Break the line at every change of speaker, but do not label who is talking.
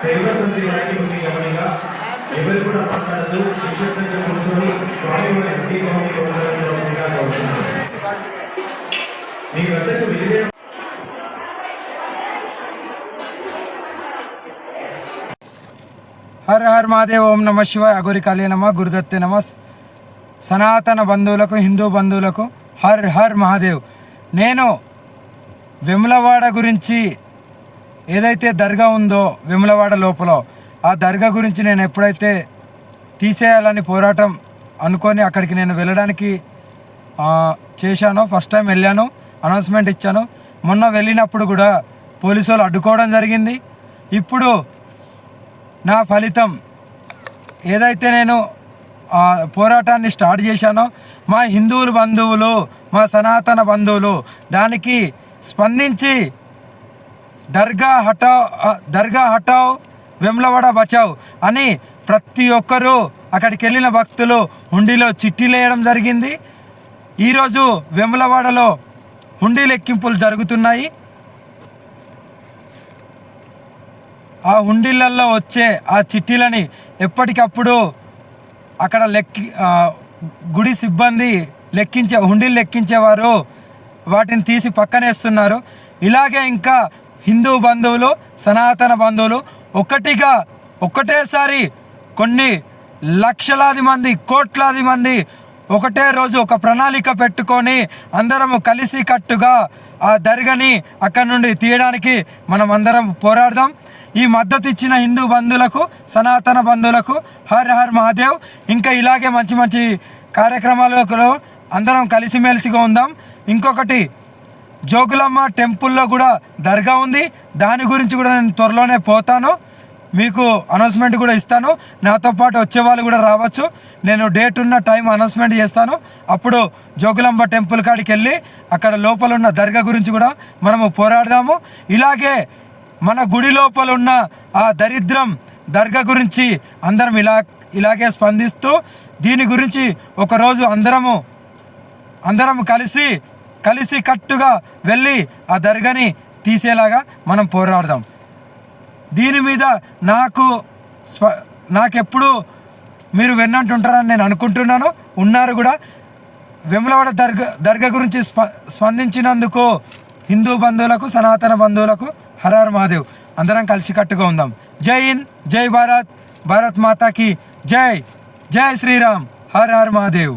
శైవసంతి వారికి ఉంది గమనిగా ఎవరు కూడా మాట్లాడదు నిశ్శబ్దంగా కూర్చొని స్వామివారి అభిషేకాన్ని పొందడంగా కోరుతున్నాను. మీ వద్దకు విజయ
హర్ హర్ మహాదేవ్. ఓం నమ శివాయ. అఘోరి కాళీ నమ. గురుదత్తే నమ. సనాతన బంధువులకు, హిందూ బంధువులకు హర్ హర్ మహాదేవ్. నేను వేములవాడ గురించి ఏదైతే దర్గా ఉందో వేములవాడ లోపల, ఆ దర్గా గురించి నేను ఎప్పుడైతే తీసేయాలని పోరాటం అనుకొని అక్కడికి నేను వెళ్ళడానికి చేశానో, ఫస్ట్ టైం వెళ్ళాను, అనౌన్స్మెంట్ ఇచ్చాను. మొన్న వెళ్ళినప్పుడు కూడా పోలీసు వాళ్ళు అడ్డుకోవడం జరిగింది. ఇప్పుడు నా ఫలితం ఏదైతే నేను పోరాటాన్ని స్టార్ట్ చేశానో, మా హిందువులు బంధువులు, మా సనాతన బంధువులు దానికి స్పందించి దర్గా హటావ్ వేములవాడ బచావ్ అని ప్రతి ఒక్కరూ అక్కడికి వెళ్ళిన భక్తులు హుండీలో చిట్టీలు వేయడం జరిగింది. ఈరోజు వేములవాడలో హుండీ లెక్కింపులు జరుగుతున్నాయి. ఆ హుండీలలో వచ్చే ఆ చిట్టీలని ఎప్పటికప్పుడు అక్కడ గుడి సిబ్బంది హుండీలు లెక్కించేవారు వాటిని తీసి పక్కనేస్తున్నారు. ఇలాగే ఇంకా హిందూ బంధువులు, సనాతన బంధువులు ఒకటేసారి కొన్ని లక్షలాది మంది, కోట్లాది మంది ఒకటే రోజు ఒక ప్రణాళిక పెట్టుకొని అందరము కలిసి కట్టుగా ఆ దర్గాని అక్కడి నుండి తీయడానికి మనం అందరం పోరాడదాం. ఈ మద్దతు ఇచ్చిన హిందూ బంధువులకు, సనాతన బంధువులకు హర్ హర్ మహాదేవ్. ఇంకా ఇలాగే మంచి మంచి కార్యక్రమాలలో అందరం కలిసిమెలిసిగా ఉందాం. ఇంకొకటి, జోగులమ్మ టెంపుల్లో కూడా దర్గా ఉంది. దాని గురించి కూడా నేను త్వరలోనే పోతాను, మీకు అనౌన్స్మెంట్ కూడా ఇస్తాను. నాతో పాటు వచ్చే వాళ్ళు కూడా రావచ్చు. నేను డేట్ ఉన్న టైం అనౌన్స్మెంట్ చేస్తాను. అప్పుడు జోగులాంబ టెంపుల్ కాడికి వెళ్ళి అక్కడ లోపల ఉన్న దర్గా గురించి కూడా మనము పోరాడదాము. ఇలాగే మన గుడి లోపల ఉన్న ఆ దరిద్రం దర్గా గురించి అందరం ఇలాగే స్పందిస్తూ దీని గురించి ఒకరోజు అందరము కలిసి కట్టుగా వెళ్ళి ఆ దర్గాని తీసేలాగా మనం పోరాడదాం. దీని మీద నాకెప్పుడు మీరు వెన్నంటుంటారని నేను అనుకుంటున్నాను, ఉన్నారు కూడా. వేములవాడ దర్గా గురించి స్పందించినందుకు హిందూ బంధువులకు, సనాతన బంధువులకు హర హర్ మహాదేవ్. అందరం కలిసికట్టుగా ఉందాం. జై హింద్, జై భారత్, భారత్ మాతాకి జై. జై శ్రీరామ్. Her her Mahadev.